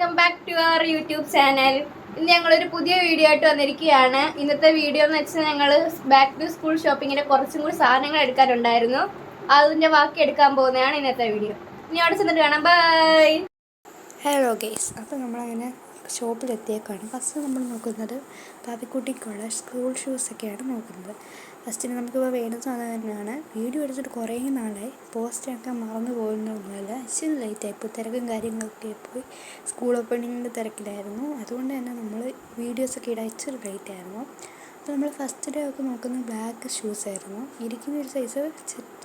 Welcome back to our YouTube channel. ഇന്ന് ഞങ്ങളൊരു പുതിയ വീഡിയോ ആയിട്ട് വന്നിരിക്കുകയാണ്. ഇന്നത്തെ വീഡിയോ എന്ന് വെച്ചാൽ ഞങ്ങൾ ബാക്ക് ടു സ്കൂൾ ഷോപ്പിങ്ങിൻ്റെ കുറച്ചും കൂടി സാധനങ്ങൾ എടുക്കാനുണ്ടായിരുന്നു. അതിൻ്റെ ബാക്കി എടുക്കാൻ പോകുന്നതാണ് ഇന്നത്തെ വീഡിയോ. ഇനി അവിടെ ചെന്നിട്ട് കാണാം. ബൈ. ഹലോ ഗൈസ്, അപ്പോൾ നമ്മളങ്ങനെ ഷോപ്പിലെത്തിയേക്കാണ്. ഫസ്റ്റ് നമ്മൾ നോക്കുന്നത് പാപ്പിക്കുട്ടിക്കുള്ള സ്കൂൾ ഷൂസൊക്കെയാണ് നോക്കുന്നത്. ഫസ്റ്റിന് നമുക്കിപ്പോൾ വേണ്ട സാധനം തന്നെയാണ്. വീഡിയോ എടുത്തിട്ട് കുറേ നാളായി, പോസ്റ്റൊക്കെ മറന്നു പോകുന്നൊന്നുമല്ല. ഇച്ചിരി ലേറ്റായി, ഇപ്പോൾ തിരക്കും കാര്യങ്ങളൊക്കെ പോയി സ്കൂൾ ഓപ്പണിങ്ങിൻ്റെ തിരക്കിലായിരുന്നു. അതുകൊണ്ട് തന്നെ നമ്മൾ വീഡിയോസൊക്കെ ഇടാൻ ഇച്ചിരി ലേറ്റായിരുന്നു. അപ്പോൾ നമ്മൾ ഫസ്റ്റ് ഡേ ഒക്കെ നോക്കുന്നത് ബ്ലാക്ക് ഷൂസായിരുന്നു. ഇരിക്കുന്ന ഒരു സൈസ്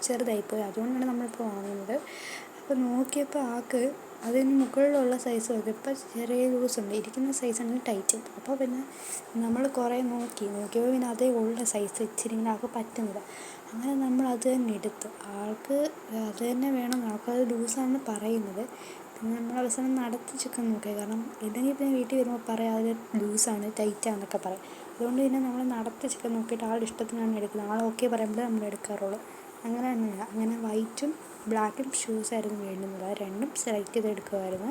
ചെറുതായിപ്പോയി, അതുകൊണ്ടാണ് നമ്മളിപ്പോൾ വാങ്ങുന്നത്. അപ്പോൾ നോക്കിയപ്പോൾ ആൾക്ക് അതിന് മുകളിലുള്ള സൈസ് നോക്കി ഇപ്പോൾ ചെറിയ ലൂസുണ്ട്, ഇരിക്കുന്ന സൈസാണെങ്കിൽ ടൈറ്റ്. അപ്പോൾ പിന്നെ നമ്മൾ കുറേ നോക്കിയപ്പോൾ പിന്നെ അതേ ഉള്ള സൈസ് ഇച്ചിരി ഇങ്ങനെ ആൾക്ക് പറ്റുന്നില്ല. അങ്ങനെ നമ്മൾ അത് തന്നെ എടുത്തു. ആൾക്ക് അത് തന്നെ വേണം, ആൾക്കത് ലൂസാണെന്ന് പറയുന്നത്. പിന്നെ നമ്മൾ അവസാനം നടത്തി ചിക്കൻ നോക്കിയത്, കാരണം ഇല്ലെങ്കിൽ പിന്നെ വീട്ടിൽ വരുമ്പോൾ പറയാം അത് ലൂസാണ് ടൈറ്റാന്നൊക്കെ പറയും. അതുകൊണ്ട് പിന്നെ നമ്മൾ നടത്തി ചിക്കൻ നോക്കിയിട്ട് ആളുടെ ഇഷ്ടത്തിനാണ് എടുക്കുന്നത്. ആൾ ഓക്കെ പറയുമ്പോൾ നമ്മൾ എടുക്കാറുള്ളൂ. അങ്ങനെ തന്നെയാണ്. അങ്ങനെ വൈറ്റും ബ്ലാക്കും ഷൂസായിരുന്നു വേണ്ടുന്നത്. രണ്ടും സെലക്ട് ചെയ്തെടുക്കുമായിരുന്നു.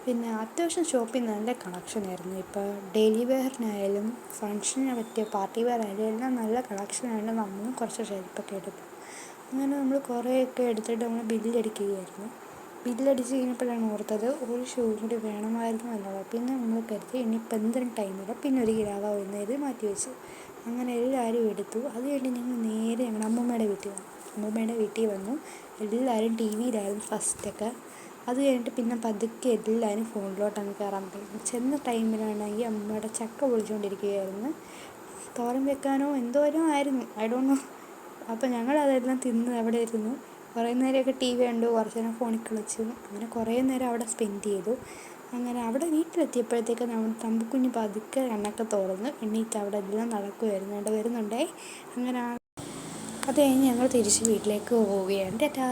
പിന്നെ അത്യാവശ്യം ഷോപ്പിൽ നല്ല കളക്ഷനായിരുന്നു. ഇപ്പോൾ ഡെയിലി വെയറിനായാലും ഫങ്ഷന് പറ്റിയ പാർട്ടി വെയർ ആയാലും എല്ലാം നല്ല കളക്ഷനായിട്ട് നമ്മളും കുറച്ച് ഷെൽപ്പൊക്കെ എടുത്തു. അങ്ങനെ നമ്മൾ കുറേയൊക്കെ എടുത്തിട്ട് നമ്മൾ ബില്ലടിക്കുകയായിരുന്നു. ബില്ലടിച്ച് കഴിഞ്ഞപ്പോഴാണ് ഓർത്തത് ഒരു ഷൂ കൂടി വേണമായിരുന്നു എന്നുള്ളത്. പിന്നെ നമ്മൾ കരുതി ഇനിയിപ്പോൾ എന്തിനും ടൈമില്ല, പിന്നെ ഒരു കിരാവോ എന്നത് മാറ്റി വെച്ചു. അങ്ങനെ എല്ലാവരും എടുത്തു. അത് കഴിഞ്ഞ് ഞങ്ങൾ നേരെ ഞങ്ങളുടെ അമ്മൂമ്മയുടെ വീട്ടിൽ വന്നു. എല്ലാവരും ടി വിയിലായിരുന്നു ഫസ്റ്റൊക്കെ. അത് കഴിഞ്ഞിട്ട് പിന്നെ പതുക്കെ എല്ലാവരും ഫോണിലോട്ടങ്ങ് കയറാൻ തുടങ്ങി. ചെന്ന ടൈമിലാണെങ്കിൽ അമ്മയുടെ ചക്ക പൊളിച്ചുകൊണ്ടിരിക്കുകയായിരുന്നു. തോരൻ വെക്കാനോ എന്തോരോ ആയിരുന്നു, ഐ ഡോണ്ട് നോ. അപ്പോൾ ഞങ്ങളതെല്ലാം തിന്ന് അവിടെ ഇരുന്നു. കുറേ നേരമൊക്കെ ടി വി കണ്ടു, കുറച്ച് നേരം ഫോണിൽ കളിച്ചു. അങ്ങനെ കുറേ നേരം അവിടെ സ്പെൻഡ് ചെയ്തു. അങ്ങനെ അവിടെ വീട്ടിലെത്തിയപ്പോഴത്തേക്ക് നമ്മൾ തമ്പുക്കുഞ്ഞ് പതുക്കെ കണ്ണൊക്കെ തുറന്ന് എണ്ണീറ്റ് അവിടെ എല്ലാം നടക്കുമായിരുന്നു. അവിടെ വരുന്നുണ്ടേ. അങ്ങനെ അത് കഴിഞ്ഞ് ഞങ്ങൾ തിരിച്ച് വീട്ടിലേക്ക് പോവുകയാണ്. ടാറ്റാ.